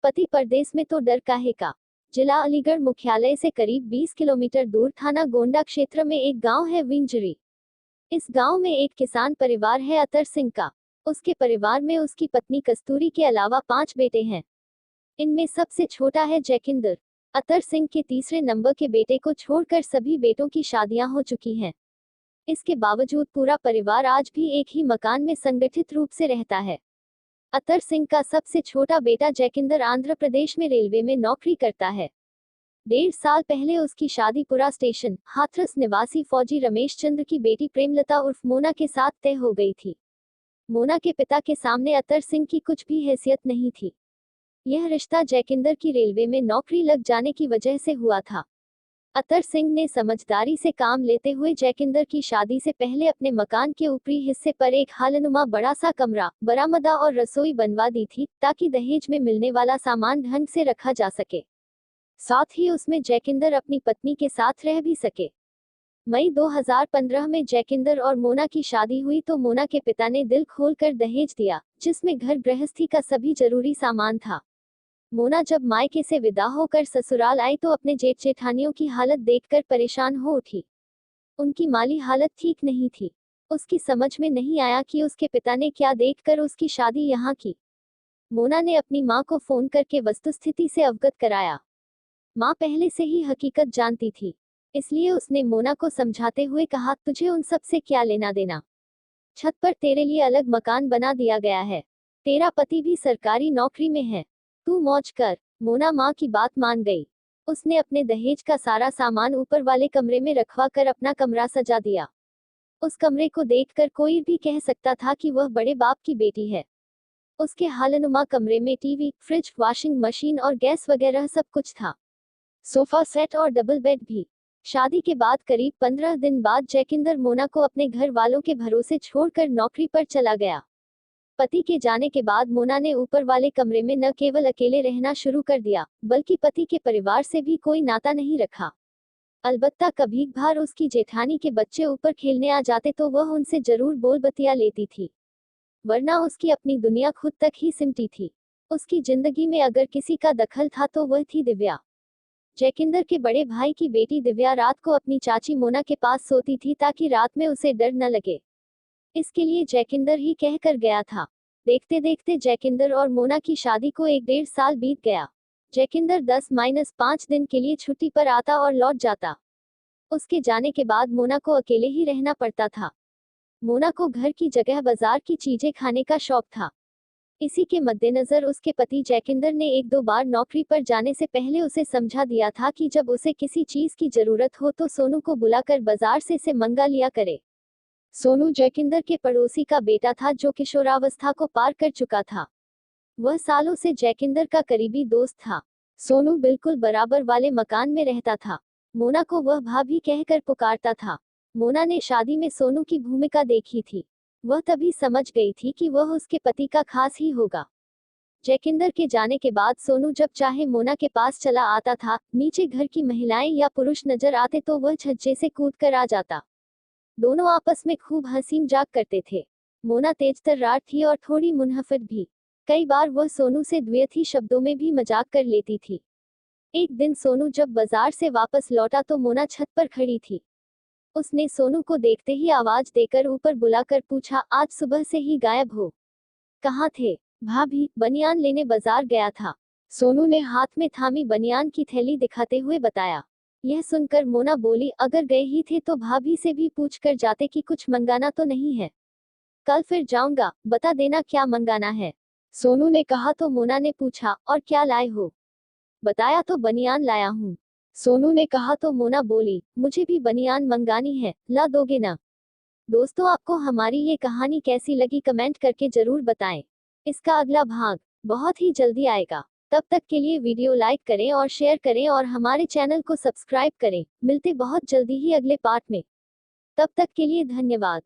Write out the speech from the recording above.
पति परदेस में तो डर काहे का। जिला अलीगढ़ मुख्यालय से करीब 20 किलोमीटर दूर थाना गोंडा क्षेत्र में एक गांव है विंजरी। इस गांव में एक किसान परिवार है अतर सिंह का। उसके परिवार में उसकी पत्नी कस्तूरी के अलावा 5 बेटे हैं। इनमें सबसे छोटा है जैकिंदर। अतर सिंह के तीसरे नंबर के बेटे को छोड़कर सभी बेटों की शादियां हो चुकी हैं। इसके बावजूद पूरा परिवार आज भी एक ही मकान में संगठित रूप से रहता है। अतर सिंह का सबसे छोटा बेटा जैकिंदर आंध्र प्रदेश में रेलवे में नौकरी करता है। 1.5 साल पहले उसकी शादी पुरा स्टेशन हाथरस निवासी फौजी रमेश चंद्र की बेटी प्रेमलता उर्फ मोना के साथ तय हो गई थी। मोना के पिता के सामने अतर सिंह की कुछ भी हैसियत नहीं थी। यह रिश्ता जैकिंदर की रेलवे में नौकरी लग जाने की वजह से हुआ था। अतर सिंह ने समझदारी से काम लेते हुए जैकिंदर की शादी से पहले अपने मकान के ऊपरी हिस्से पर एक हालनुमा बड़ा सा कमरा, बरामदा और रसोई बनवा दी थी, ताकि दहेज में मिलने वाला सामान ढंग से रखा जा सके। साथ ही उसमें जैकिंदर अपनी पत्नी के साथ रह भी सके। मई 2015 में जैकिंदर और मोना की शादी हुई तो मोना के पिता ने दिल खोलकर दहेज दिया, जिसमें घर गृहस्थी का सभी जरूरी सामान था। मोना जब मायके से विदा होकर ससुराल आई तो अपने जेठ जेठानियों की हालत देखकर परेशान हो उठी। उनकी माली हालत ठीक नहीं थी। उसकी समझ में नहीं आया कि उसके पिता ने क्या देखकर उसकी शादी यहाँ की। मोना ने अपनी माँ को फोन करके वस्तुस्थिति से अवगत कराया। माँ पहले से ही हकीकत जानती थी, इसलिए उसने मोना को समझाते हुए कहा, तुझे उन सब से क्या लेना देना। छत पर तेरे लिए अलग मकान बना दिया गया है। तेरा पति भी सरकारी नौकरी में है, तू मौज कर। मोना माँ की बात मान गई। उसने अपने दहेज का सारा सामान ऊपर वाले कमरे में रखवा कर अपना कमरा सजा दिया। उस कमरे को देखकर कोई भी कह सकता था कि वह बड़े बाप की बेटी है। उसके हालनुमा कमरे में टीवी, फ्रिज, वॉशिंग मशीन और गैस वगैरह सब कुछ था। सोफा सेट और डबल बेड भी। शादी के बाद करीब 15 दिन बाद जैकिंदर मोना को अपने घर वालों के भरोसे छोड़कर नौकरी पर चला गया। पति के जाने के बाद मोना ने ऊपर वाले कमरे में न केवल अकेले रहना शुरू कर दिया, बल्कि पति के परिवार से भी कोई नाता नहीं रखा। अलबत्ता कभी कभार उसकी जेठानी के बच्चे ऊपर खेलने आ जाते तो वह उनसे जरूर बोल बतिया लेती थी, वरना उसकी अपनी दुनिया खुद तक ही सिमटी थी। उसकी जिंदगी में अगर किसी का दखल था तो वह थी दिव्या। जैकिंदर के बड़े भाई की बेटी दिव्या रात को अपनी चाची मोना के पास सोती थी ताकि रात में उसे डर न लगे। इसके लिए जैकिंदर ही कह कर गया था। देखते देखते जैकिंदर और मोना की शादी को 1.5 साल बीत गया। जैकिंदर 10-5 दिन के लिए छुट्टी पर आता और लौट जाता। उसके जाने के बाद मोना को अकेले ही रहना पड़ता था। मोना को घर की जगह बाजार की चीजें खाने का शौक था। इसी के मद्देनजर उसके पति जैकिंदर ने 1-2 बार नौकरी पर जाने से पहले उसे समझा दिया था कि जब उसे किसी चीज की जरूरत हो तो सोनू को बुलाकर बाजार से मंगा लिया करे। सोनू जैकिंदर के पड़ोसी का बेटा था जो किशोरावस्था को पार कर चुका था। वह सालों से जैकिंदर का करीबी दोस्त था। सोनू बिल्कुल बराबर वाले मकान में रहता था। मोना को वह भाभी कहकर पुकारता था। मोना ने शादी में सोनू की भूमिका देखी थी। वह तभी समझ गई थी कि वह उसके पति का खास ही होगा। जैकिंदर के जाने के बाद सोनू जब चाहे मोना के पास चला आता था। नीचे घर की महिलाएं या पुरुष नजर आते तो वह छज्जे से कूद कर आ जाता। दोनों आपस में खूब हंसी मजाक करते थे। मोना तेजतर्रार थी और थोड़ी मुनहफिद भी। कई बार वह सोनू से द्व्यर्थी शब्दों में भी मजाक कर लेती थी। एक दिन सोनू जब बाजार से वापस लौटा तो मोना छत पर खड़ी थी। उसने सोनू को देखते ही आवाज देकर ऊपर बुलाकर पूछा, आज सुबह से ही गायब हो, कहाँ थे? भाभी, बनियान लेने बाजार गया था। सोनू ने हाथ में थामी बनियान की थैली दिखाते हुए बताया। यह सुनकर मोना बोली, अगर गए ही थे तो भाभी से भी पूछ कर जाते कि कुछ मंगाना तो नहीं है। कल फिर जाऊंगा, बता देना क्या मंगाना है। सोनू ने कहा तो मोना ने पूछा, और क्या लाए हो? बताया तो बनियान लाया हूँ। सोनू ने कहा तो मोना बोली, मुझे भी बनियान मंगानी है, ला दोगे ना? दोस्तों, आपको हमारी ये कहानी कैसी लगी कमेंट करके जरूर बताएं। इसका अगला भाग बहुत ही जल्दी आएगा। तब तक के लिए वीडियो लाइक करें और शेयर करें और हमारे चैनल को सब्सक्राइब करें। मिलते बहुत जल्दी ही अगले पार्ट में। तब तक के लिए धन्यवाद।